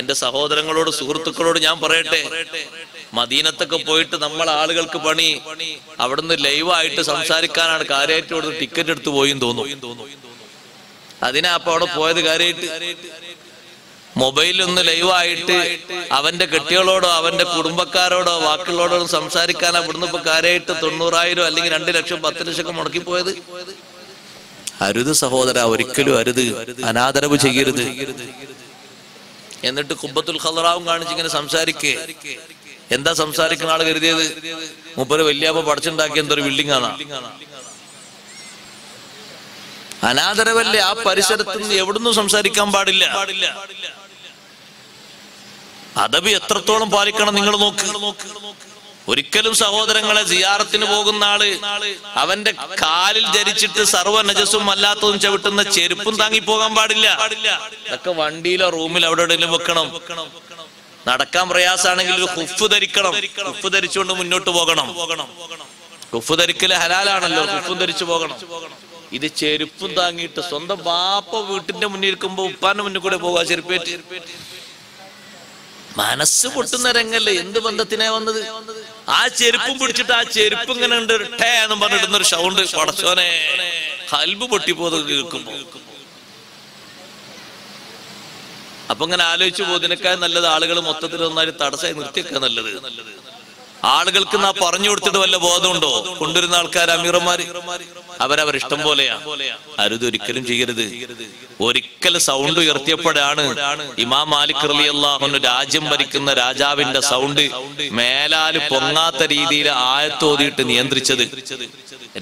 എന്റെ സഹോദരങ്ങളോട് സുഹൃത്തുക്കളോട് ഞാൻ പറയട്ടെ, മദീനത്തൊക്കെ പോയിട്ട് നമ്മളെ ആളുകൾക്ക് പണി അവിടുന്ന് ലൈവായിട്ട് സംസാരിക്കാനാണ്. കാര്യമായിട്ട് ഇവിടുന്ന് ടിക്കറ്റ് എടുത്ത് പോയി തോന്നുന്നു. അതിനാ അപ്പൊ അവിടെ പോയത്. കാര്യമായിട്ട് മൊബൈലൊന്ന് ലൈവായിട്ട് അവന്റെ കെട്ടികളോടോ അവന്റെ കുടുംബക്കാരോടോ വാക്കുകളോടോ സംസാരിക്കാൻ അവിടുന്ന് ഇപ്പൊ കാര്യമായിട്ട് 90,000 അല്ലെങ്കിൽ 2 ലക്ഷം 10 ലക്ഷം ഒക്കെ മുടക്കിപ്പോയത്. അരുത് സഹോദര, ഒരിക്കലും അരുത്. അനാദരവ് ചെയ്യരുത്. എന്നിട്ട് ഖുബ്ബത്തുൽ ഖദറാവും കാണിച്ചിങ്ങനെ സംസാരിക്കേ. എന്താ സംസാരിക്കുന്ന ആള് കരുതിയത് മൂപ്പര് വല്യാപ്പ പടച്ചുണ്ടാക്കിയ എന്തൊരു ബിൽഡിംഗ് ആണ്. അനാദരവല്ലേ? ആ പരിസരത്ത് നിന്ന് എവിടുന്നും സംസാരിക്കാൻ പാടില്ല. അദബ് എത്രത്തോളം പാലിക്കണം നിങ്ങൾ നോക്ക്. ഒരിക്കലും സഹോദരങ്ങളെ സിയാറത്തിന് പോകുന്ന ആള് അവന്റെ കാലിൽ ധരിച്ചിട്ട് സർവ്വ നജസും അല്ലാത്തതും ചവിട്ടുന്ന ചെരുപ്പും താങ്ങി പോകാൻ പാടില്ല. അതൊക്കെ വണ്ടിയിലോ റൂമിലോ അവിടെ എവിടെയെങ്കിലും വെക്കണം. നടക്കാൻ പ്രയാസാണെങ്കിൽ ഒരു ഖുഫ് ധരിക്കണം. ഖുഫ് ധരിച്ചുകൊണ്ട് മുന്നോട്ട് പോകണം. ഖുഫ് ധരിക്കല് ഹലാലാണല്ലോ, ഖുഫും ധരിച്ചു പോകണം. ഇത് ചെരുപ്പും താങ്ങിയിട്ട് സ്വന്തം ബാപ്പ വീട്ടിന്റെ മുന്നിൽ ഇരിക്കുമ്പോ ഉപ്പാന്റെ മുന്നിൽ കൂടെ പോകാ ചെരുപ്പേറ്റ്. മനസ്സ് പൊട്ടുന്ന രംഗല്ലേ? എന്ത് ബന്ധത്തിനാ വന്നത്? ആ ചെരുപ്പും പിടിച്ചിട്ട് ആ ചെരുപ്പ് ഇങ്ങനെ ഉണ്ട് ടേ എന്നും പറഞ്ഞിടുന്നൊരു സൗണ്ട്. പടച്ചോനെ, കൽബ് പൊട്ടിപ്പോത് കേൾക്കുമ്പോ. അപ്പൊ ഇങ്ങനെ ആലോചിച്ചു പോകുന്നതിനേക്കാൾ നല്ലത് ആളുകൾ മൊത്തത്തിൽ ഒന്നാലും തടസ്സമായി നിർത്തിയൊക്കെ നല്ലത്. ആളുകൾക്ക് നാ പറഞ്ഞു കൊടുത്തിട്ട് വല്ല ബോധമുണ്ടോ? കൊണ്ടുവരുന്ന ആൾക്കാർ അമീറന്മാര് അവരവരിഷ്ടം പോലെയാ. അരുത്, ഒരിക്കലും ചെയ്യരുത്. ഒരിക്കൽ സൗണ്ട് ഉയർത്തിയപ്പോഴാണ് ഇമാം മാലിക് റളിയല്ലാഹു അൻഹു രാജ്യം ഭരിക്കുന്ന രാജാവിന്റെ സൗണ്ട് മേലാല് പൊങ്ങാത്ത രീതിയിൽ ആയത്തോതിയിട്ട് നിയന്ത്രിച്ചത്.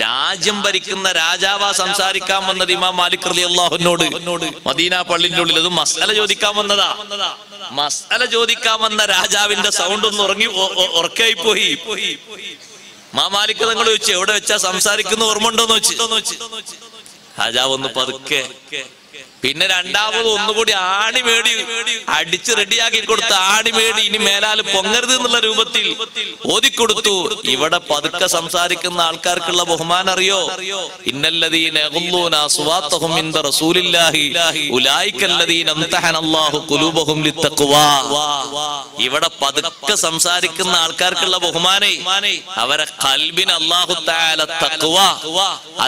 രാജ്യം ഭരിക്കുന്ന രാജാവാ സംസാരിക്കാൻ വന്നത് ഇമാം മാലിക് റളിയല്ലാഹു അൻഹുവിനോട് മദീന പള്ളിന്റെ ഉള്ളിൽ. അത് മസ്അല ചോദിക്കാൻ വന്നതാ. മസ്അല ചോദിക്കാൻ വന്ന രാജാവിന്റെ സൗണ്ട് ഒന്ന് ഉറക്കായി പോയി. ഇമാം മാലിക് തങ്ങൾ ചോദിച്ചു, എവിടെ വെച്ചാ സംസാരിക്കുന്ന ഓർമ്മ ഉണ്ടോന്ന് വെച്ച്. രാജാവ് ഒന്ന് പതുക്കെ. പിന്നെ രണ്ടാമത് ഒന്നുകൂടി ആണിമേടി അടിച്ച് റെഡിയാക്കി കൊടുത്ത് ആണിമേടി ഇനി മേലാല് പൊങ്ങരുത് എന്നുള്ള രൂപത്തിൽ ഓതിക്കൊടുത്തു. ഇവിടെ പതുക്കെ സംസാരിക്കുന്ന ആൾക്കാർക്കുള്ള ബഹുമാനം അറിയോ? ഇന്നല്ലദീന യഗ്ളുന അസ്വാതഹും ഇൻദ റസൂലില്ലാഹി ഉലൈകല്ലദീന അംതഹനല്ലാഹു ഖുലൂബഹും ലിത്തഖ്വാ. ഇവിടെ പതുക്കെ സംസാരിക്കുന്ന ആൾക്കാർക്കുള്ള ബഹുമാനേ അവരെ ഖൽബിന് അല്ലാഹു തആല തഖ്വാ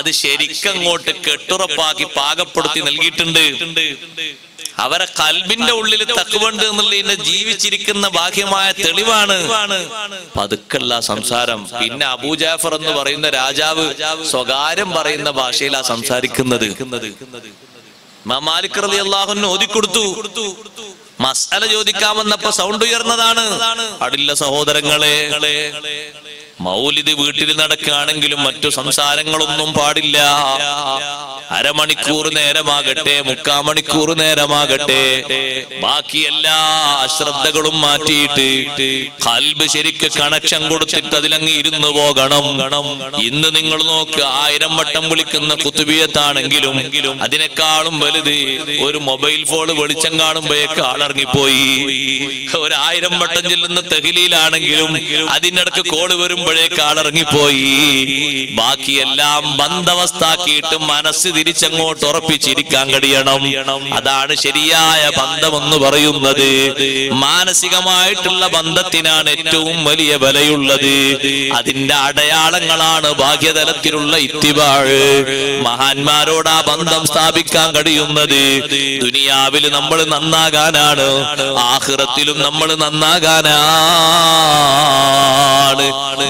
അത് ശരിക്കങ്ങോട്ട് കെട്ടുറപ്പാക്കി പാകപ്പെടുത്തി നൽകിയിട്ടുണ്ട്. അവരെ കൽബിന്റെ ഉള്ളിൽ തഖ്വണ്ട് എന്നുള്ളതിന്റെ ജീവിച്ചിരിക്കുന്ന ബാഹ്യമായ തെളിവാണ് പതുക്കല്ല സംസാരം. പിന്നെ അബൂജാഫർ എന്ന് പറയുന്ന രാജാവ് സ്വകാര്യം പറയുന്ന ഭാഷയിലാ സംസാരിക്കുന്നത്. ഇമാം മാലിക് റളിയല്ലാഹു അൻഹു ഓതിക്കൊടുത്തു. മസ്അല ചോദിക്കാൻ വന്നപ്പോ സൗണ്ട് ഉയർന്നതാണ്. അടില്ല സഹോദരങ്ങളെ, മൗലിദ് വീട്ടിൽ നടക്കുകയാണെങ്കിലും മറ്റു സംസാരങ്ങളൊന്നും പാടില്ല. അരമണിക്കൂർ നേരമാകട്ടെ, 3/4 മണിക്കൂർ നേരമാകട്ടെ, ബാക്കി എല്ലാ അശ്രദ്ധകളും മാറ്റിയിട്ട് ഖൽബ് ശരിക്ക് കണക്ഷൻ കൊടുത്തിട്ട് അതിലങ്ങ് ഇരുന്ന് പോകണം. ഇന്ന് നിങ്ങൾ നോക്ക്, 1000 വട്ടം വിളിക്കുന്ന ഖുതുബിയത്താണെങ്കിലും അതിനേക്കാളും വലുത് ഒരു മൊബൈൽ ഫോൺ വെളിച്ചം കാണുമ്പോഴേക്ക് ആളിറങ്ങിപ്പോയി. 1000 വട്ടം ചെല്ലുന്ന തഹ്ലീലാണെങ്കിലും അതിനിടക്ക് കോള് വരുമ്പോഴേക്ക് ആളിറങ്ങിപ്പോയി. ബാക്കിയെല്ലാം ബന്ധവസ്ഥാക്കിയിട്ട് മനസ്സ് തിരിച്ചങ്ങോട്ട് ഉറപ്പിച്ചിരിക്കാൻ കഴിയണം. അതാണ് ശരിയായ ബന്ധമെന്ന് പറയുന്നത്. മാനസികമായിട്ടുള്ള ബന്ധത്തിനാണ് ഏറ്റവും വലിയ വിലയുള്ളത്. അതിന്റെ അടയാളങ്ങളാണ് ബാഹ്യതലത്തിലുള്ള ഇത്തിബാഅ്. മഹാന്മാരോട് ആ ബന്ധം സ്ഥാപിക്കാൻ കഴിയുന്നത് ദുനിയാവിൽ നമ്മൾ നന്നാകാനാണ്, ആഖിറത്തിലും നമ്മൾ നന്നാകാനാ.